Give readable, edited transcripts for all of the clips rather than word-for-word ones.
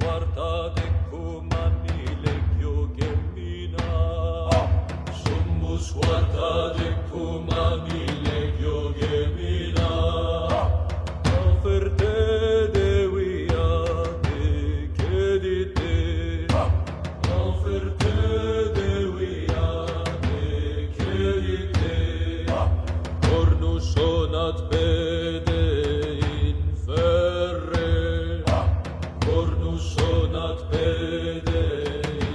Guarda de cumani legio gemmina. Summus guarda de cumani legio gemmina. Offerte de via de chiedite. Offerte de via de chiedite. Cornus sonat pede in ferre. Cornus sonat pede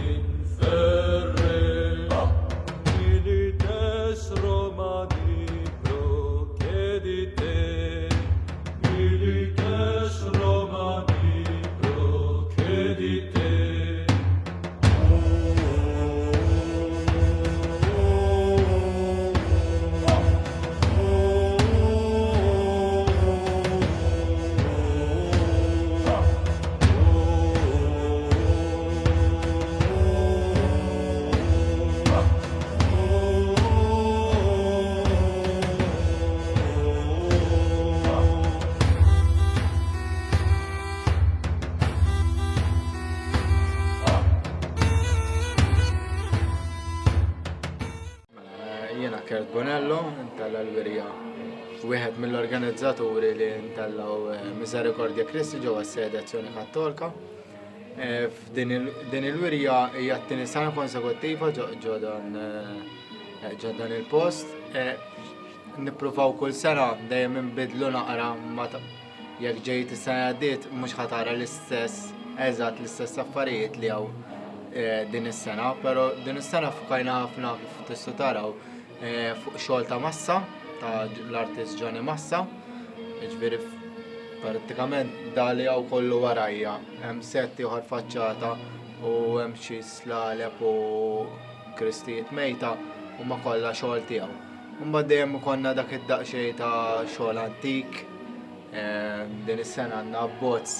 in ferre. Milites Romani procedite. Milites Romani procedite. Jiena Kurt Bonello, intella l-wirja wieħed mill-organizzaturi li intellaw Misericordja Christi ġewwa s-Sedazzjoni Kattolika. F'din il-wirja hija t-tieni sena konsekuttiva ġo dan il-post. Nippruvaw kull sena dejjem inbidlu naqra jekk ġejt is-sena għaddiet mhux ħatara l-istess l-istess affarijiet li hawn din is-sena, però din is-sena fukajna ħafna kif tistgħu taraw fuq xogħol ta' massa ta' l-artist Johnny Massa. Jiġifieri prattikament dali hawn kollu warajja. Hemm set ieħor faċċata u hemm xi slaleb u kristijiet mejta huma kollha xogħol tiegħu. Imbagħad dejjem ikollna dak id-daqsxejn ta' xogħol antik. Din is-sena għandna abbozz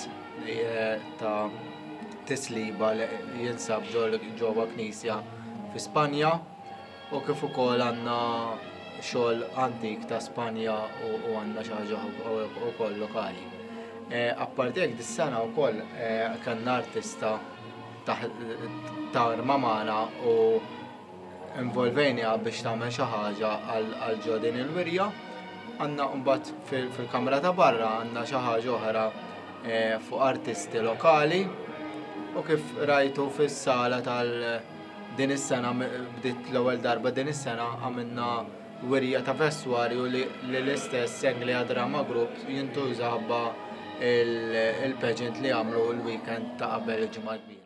ta' tisliba li jinsab ġewwa knisja fi Spanja u kif ukoll għandna xogħol antik ta' Spanja u għandna xi ħaġa wkoll lokali. Apparti hekk dis-sena wkoll kellna artista ta' magħna u involvejniha biex tagħmel xi ħaġa għal ġo din il-wirja. Għandna mbagħad fil-kamra ta' barra għandna xi ħaġa oħra fuq artisti lokali. U kif rajtu fis-sala din is-sena bdiet l-ewwel darba din is-sena għamilna wirja ta' vestuarju li l-istess Englia Drama Group jintuża ħabba il-pageant li għamlu l-weekend ta' qabel il-ġimgħa kbira.